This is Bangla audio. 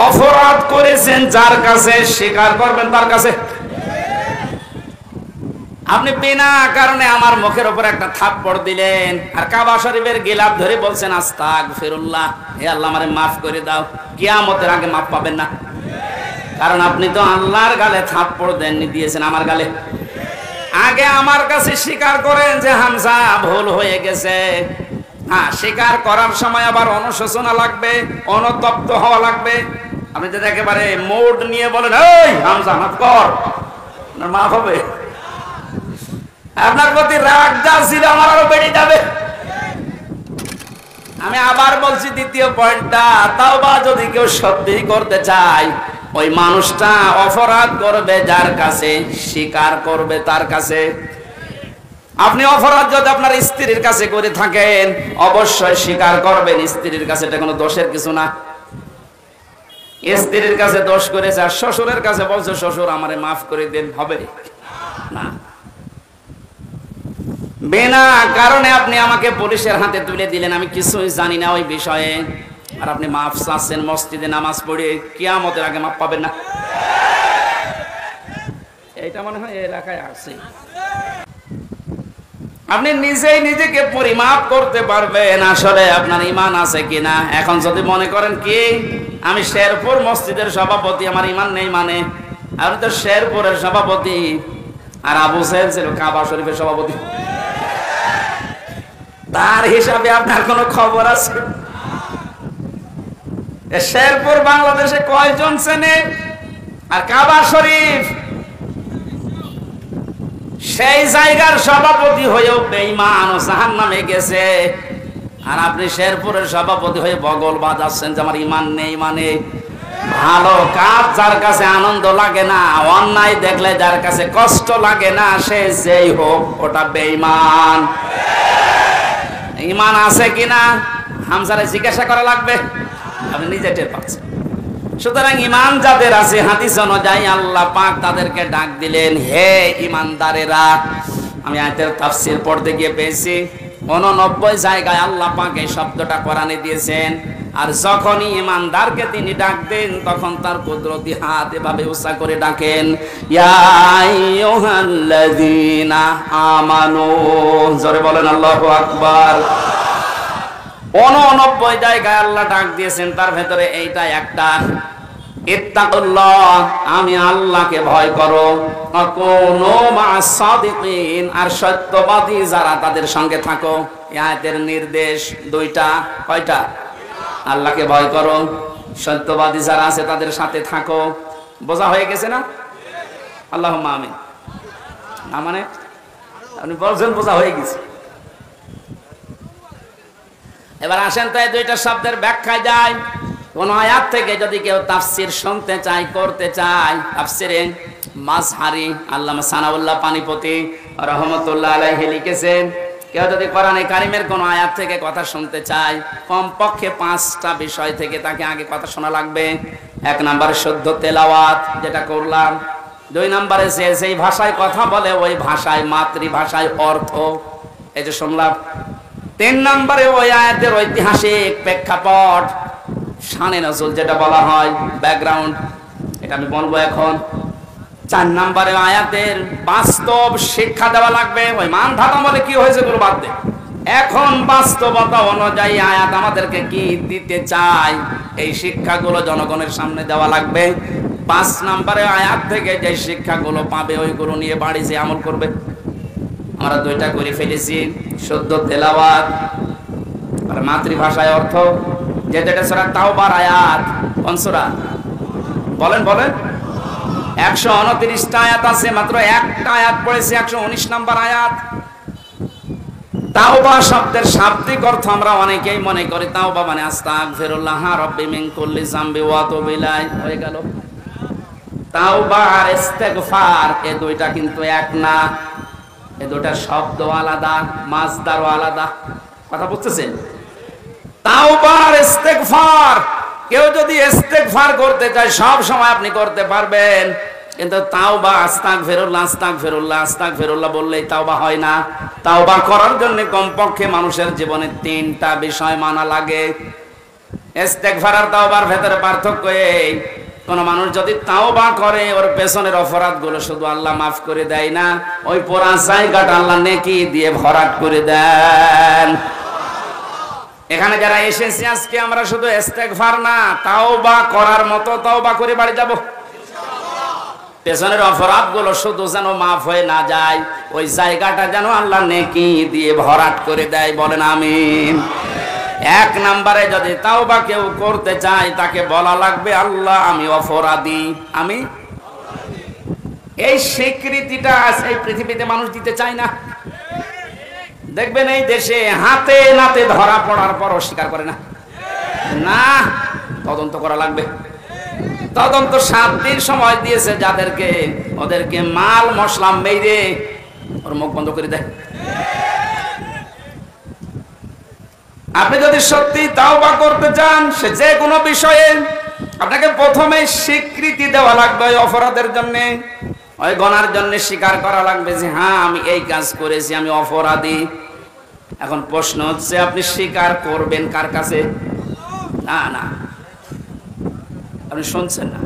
অপরাধ করেছেন যার কাছে, স্বীকার করবেন তার কাছে। আপনি বিনা কারণে আমার মুখের উপর একটা থাপ্পড় দিলেন, আর কাবা শরীফের গিলাফ ধরে বলছেন আস্তাগফিরুল্লাহ, হে আল্লাহ আমারে মাফ করে দাও। কিয়ামতের আগে মাফ পাবেন না, কারণ আপনি তো আল্লাহর গালে থাপ্পড় দেননি, দিয়েছেন আমার গালে। আগে আমার কাছে স্বীকার করেন যে হামজা ভুল হয়ে গেছে। হ্যাঁ, স্বীকার করার সময় আবার অনুশোচনা লাগবে, অনুতপ্ত হওয়া লাগবে। আপনি যদি একেবারে মোড নিয়ে বলেন এই হামজা মাফ কর, আপনার মাফ হবে? আপনার প্রতি রাগ যা ছিল আমার আরো বেড়ে যাবে। আমি আবার বলছি দ্বিতীয় পয়েন্টটা, তাওবা যদি কেউ সত্যি করতে চায়, ওই মানুষটা অপরাধ করবে যার কাছে, স্বীকার করবে তার কাছে। আপনি অপরাধ যদি আপনার স্ত্রীর কাছে করে থাকেন, অবশ্যই স্বীকার করবেন স্ত্রীর কাছে, এটা কোনো দোষের কিছু না। স্ত্রীর কাছে দোষ করেছে আর শ্বশুরের কাছে বলছে শ্বশুর আমারে মাফ করে দেন, হবে না। বিনা কারণে আপনি আমাকে পুলিশের হাতে তুলে দিলেন, আমি কিছুই জানি না ওই বিষয়ে, আর আপনি মাফ চাচ্ছেন মসজিদে নামাজ পড়ে, কিয়ামতের আগে মাফ পাবেন না। এইটা মনে হয় এলাকায় আছে। আপনি নিজেই নিজেকে পরিমাপ করতে পারবেন আসলে আপনার ঈমান আছে কিনা। এখন যদি মনে করেন কি আমি শেরপুর মসজিদের সভাপতি, আমার ঈমান নেই, মানে আপনি তো শেরপুরের সভাপতি, আর আবু সাহেব ছিল কাবা শরীফের সভাপতি, তার হিসাবে আপনার কোনো খবর আছে? শেরপুর বাংলাদেশে কয়জন চেনে? আর কাবা শরীফ সেই জায়গার সভাপতি হয়েও বেঈমান ও জাহান্নামে গেছে, আর আপনি শেরপুরের সভাপতি হয়ে বগল বাজাচ্ছেন যে আমার ঈমান নেই। মানে ভালো কাজ যার কাছে আনন্দ লাগে না, অন্যায় দেখলে যার কাছে কষ্ট লাগে না, সে যেই হোক ওটা বেঈমান। ঈমান আছে কিনা হামজারে জিজ্ঞাসা করা লাগবে, আপনি নিজে টের পাচ্ছেন। সুতরাং ঈমান যাদের আছে, হাদিস অনুযায়ী আল্লাহ পাক তাদেরকে ডাক দিলেন, হে ঈমানদারেরা। আমি আয়াতের তাফসীর পড়তে গিয়ে পেয়েছি 89 জায়গায় আল্লাহ পাক এই শব্দটা কোরআনে দিয়েছেন। আর যখনই ঈমানদারকে তিনি ডাক দেন, তখন তার কুদরতি হাত এভাবে উঁচা করে ডাকেন, ইয়া আইয়ুহাল্লাযীনা আমানু। জোরে বলেন আল্লাহু আকবার। 89 জায়গায় আল্লাহ ডাক দিয়েছেন, তার ভেতরে এইটা একটা, ইত্তাকুল্লাহ, আমি আল্লাহকে ভয় করো, কুনু মা'আস সাদিকিন, আর সত্যবাদী যারা তাদের সঙ্গে থাকো। এই আয়াতের নির্দেশ দুইটা, কয়টা? আল্লাহকে ভয় করো, সত্যবাদী যারা আছে তাদের সাথে থাকো। বোঝা হয়ে গেছে না? আল্লাহুম্মা আমিন। না মানে আপনি বলছেন বোঝা হয়ে গেছে। এবার আসেন তো এই দুইটা শব্দের ব্যাখ্যায় যাই। কোন আয়াত থেকে যদি কেউ তাফসীর শুনতে চায়, করতে চায়, তাফসীরে মাজহারি আল্লামা সানাউল্লাহ পানিপতি রাহমাতুল্লাহ আলাইহি লিখেছেন, কেউ যদি কোরআনে কারিমের কোন আয়াত থেকে কথা শুনতে চায়, কমপক্ষে 5টা বিষয় থেকে তাকে আগে কথা শোনা লাগবে। 1 নম্বরে শুদ্ধ তেলাওয়াত, যেটা করলাম। 2 নম্বরে যে যেই ভাষায় কথা বলে ওই ভাষায়, মাতৃভাষায় অর্থ, এই যে শুনলাম। 3 নম্বরে ওই আয়াতের ঐতিহাসিক প্রেক্ষাপট, শানে নজুল যেটা বলা হয়, ব্যাকগ্রাউন্ড, এটা আমি বলবো এখন। 4 নম্বরে আয়াতের বাস্তব শিক্ষা দেওয়া লাগবে। ওই মান ধারণা বলে কি হয়েছে গুলো বাদ দে, এখন বাস্তবতা অনুযায়ী আয়াত আমাদেরকে কি দিতে চায়, এই শিক্ষাগুলো জনগণের সামনে দেওয়া লাগবে। 5 নম্বরে আয়াত থেকে যে শিক্ষাগুলো পাবে ওইগুলো নিয়ে বাড়ি যে আমল করবে। আমরা 2টা করে ফেলেছি, শুদ্ধ তেলাওয়াত আর মাতৃভাষায় অর্থ। যেটা সূরা তাওবার আয়াত, কোন সূরা বলেন বলেন? 129টা আয়াত আছে, মাত্র একটা আয়াত পড়েছি, 119 নম্বর আয়াত। তাওবা শব্দের শাব্দিক অর্থ আমরা অনেকেই মনে করি তাওবা মানে আস্তাগফিরুল্লাহ রাব্বি মিন কুল্লি যামবি ওয়া আতুবু ইলাইহি, হয়ে গেল। তাওবা আর ইস্তেগফার এই দুইটা কিন্তু এক না, এই দুইটা শব্দ আলাদা, মাসদারও আলাদা। কথা বুঝতেছেন? তাওবা আর ইস্তেগফার, কেউ যদি ইস্তেগফার করতে চায় সব সময় আপনি করতে পারবেন, কিন্তু তাওবা আস্তাগফিরুল্লাহ আস্তাগফিরুল্লাহ আস্তাগফিরুল্লাহ বললেই তাওবা হয় না। তাওবা করার জন্য কমপক্ষে মানুষের জীবনে 3টা বিষয় মানা লাগে। ইস্তেগফার আর তাওবার ভেতরে পার্থক্য এই, কোন মানুষ যদি তাওবা করে ওর পেছনের অপরাধগুলো শুধু আল্লাহ মাফ করে দেয় না, ওই পুরা জায়গাটা আল্লাহ নেকি দিয়ে ভরাট করে দেন। এখানে যারা এসেছি আজকে আমরা শুধু ইস্তেগফার না, তাওবা করার মতো তাওবা করে বাড়ি যাব। পেছনের অপরাধগুলো শুধু যেন মাফ হয়ে না যায়, ওই জায়গাটা যেন আল্লাহ নেকি দিয়ে ভরাট করে দেয়। বলেন আমিন। এক নম্বরে যদি তাওবা কেউ করতে চায় তাকে বলা লাগবে আল্লাহ আমি অপরাধী, আমি। এই স্বীকৃতিটা এই পৃথিবীতে মানুষ দিতে চায় না। দেখবেন এই দেশে হাতে নাতে ধরা পড়ার পর অস্বীকার করে না। না, তদন্ত করা লাগবে। তদন্ত 7 দিন সময় দিয়েছে যাদেরকে, ওদেরকে মাল মশলা মেরে ওর মুখ বন্ধ করে দেয়। আপনি যদি সত্যি তাওবা করতে চান সে যে কোনো বিষয়ে, আপনাকে প্রথমে স্বীকৃতি দেওয়া লাগবে ওই অপরাধের জন্য, ওই গুনার জন্য স্বীকার করা লাগবে যে হ্যাঁ আমি এই কাজ করেছি, আমি অপরাধী। এখন প্রশ্ন হচ্ছে আপনি স্বীকার করবেন কার কাছে? না না, আপনি শুনছেন না।